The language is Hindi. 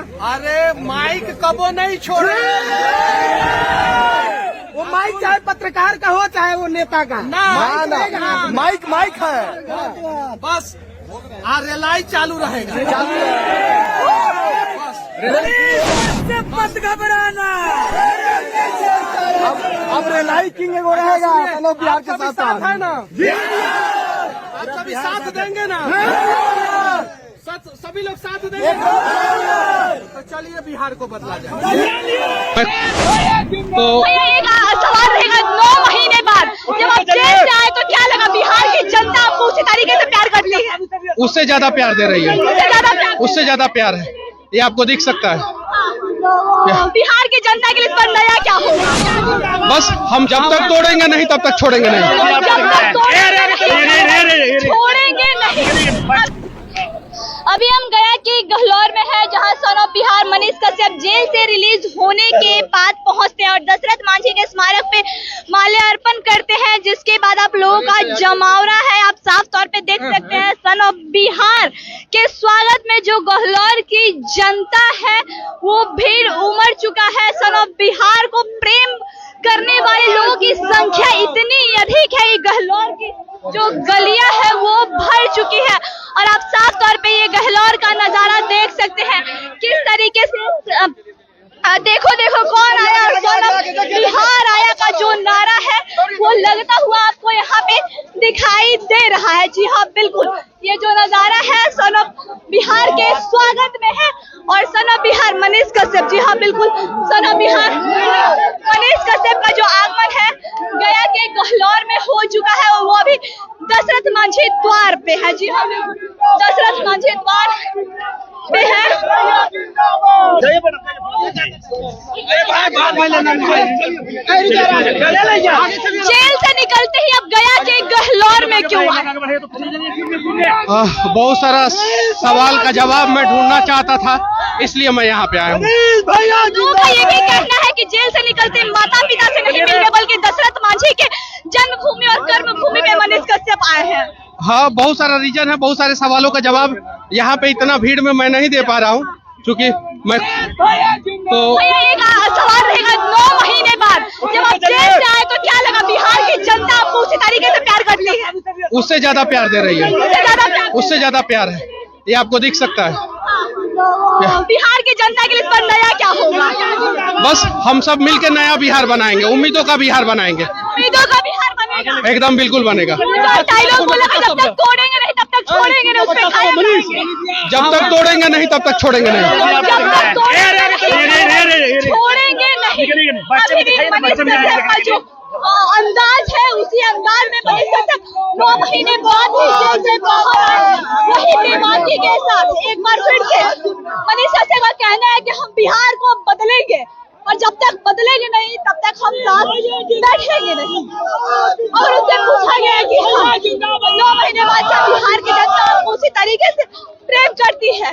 अरे माइक कबो नहीं छोड़े। वो माइक चाहे पत्रकार का हो चाहे वो नेता का, माइक है। बस रेलाई चालू रहेगा। मत घबराना। अब रेलाई किंग एगो रहेगा मतलब बिहार के साथ है ना। आप सभी साथ देंगे ना? सभी लोग साथ देंगे तो चलिए बिहार को बदला जाए। तो एक सवाल रहेगा, 9 महीने बाद जब आप जेल से आए तो क्या लगा? बिहार की जनता आपको उसी तरीके से प्यार करती है? उससे ज्यादा प्यार दे रही है, उससे ज्यादा प्यार है, ये आपको दिख सकता है। बिहार की जनता के लिए इस पर नया क्या होगा? बस हम जब तक तोड़ेंगे नहीं तब तक छोड़ेंगे नहीं। छोड़ेंगे नहीं। अभी हम गया कि गहलोर में है, जहां son of Bihar Manish Kashyap jail से रिलीज होने के बाद पहुंचते हैं और दशरथ मांझी के स्मारक पे माल्यार्पण करते हैं, जिसके बाद आप लोगों का जमावड़ा है। आप साफ तौर पे देख सकते हैं सन ऑफ बिहार के स्वागत में जो गहलोर की जनता है वो भीड़ उमड़ चुका है। सन ऑफ बिहार को प्रेम करने वाले लोगों की संख्या इतनी अधिक है, गहलोर की जो गलियां है वो भर चुकी है। और आप साफ तौर पे ये गहलोर का नजारा देख सकते हैं किस तरीके से देखो देखो कौन आया, बिहार आया का जो नारा है वो लगता हुआ आपको यहाँ पे दिखाई दे रहा है। जी हाँ, बिल्कुल ये जो नजारा है सन ऑफ बिहार के स्वागत में है और सन ऑफ बिहार मनीष कश्यप, जी हाँ बिल्कुल सन ऑफ बिहार मनीष कश्यप का जो आगमन है गया के गहलोर में हो चुका है और वो अभी दशरथ मांझी द्वार पे है। जी हाँ, दशरथ मांझी द्वार पे है। जेल से निकलते ही अब गया के गहलोर में क्यों आए? बहुत सारा सवाल का जवाब मैं ढूंढना चाहता था, इसलिए मैं यहाँ पे आया हूँ। लोगों का ये भी कहना है कि जेल से निकलते माता पिता से नहीं मिलने बल्कि दशरथ मांझी के जन्मभूमि और कर्मभूमि में मनीष कश्यप आए हैं। हाँ, बहुत सारा रीजन है, बहुत सारे सवालों का जवाब यहाँ पे इतना भीड़ में मैं नहीं दे पा रहा हूँ, क्योंकि मैं तो एक सवाल रहेगा, 9 महीने बाद जब आप जेल से आए तो क्या लगा? बिहार की जनता आपको उसी तरीके से प्यार करती है? उससे ज्यादा प्यार दे रही है, उससे ज्यादा प्यार है, ये आपको दिख सकता है। बिहार की जनता के लिए इस पर नया क्या होगा? बस हम सब मिलकर नया बिहार बनाएंगे, उम्मीदों का बिहार बनाएंगे। उम्मीदों का बिहार बनेगा, एकदम बिल्कुल बनेगा। डायलॉग बोला जब तक तोड़ेंगे नहीं तब तक छोड़ेंगे नहीं, उस पे खाया करेंगे। जब तक तोड़ेंगे नहीं तब तक छोड़ेंगे नहीं। छोड़ेंगे नहीं। मनीष कश्यप का जो अंदाज है उसी अंदाज में मनीष कश्यप 9 महीने बाद ही जेल से बाहर आए, वही बेबाकी के साथ एक बार फिर से मनीष कश्यप का कहना है कि हम बिहार को बदलेंगे और जब तक बदलेंगे नहीं तब तक हम साथ बैठेंगे नहीं। और उससे पूछा गया कि 9 महीने बाद जब बिहार की जनता उसी तरीके से प्रेम करती है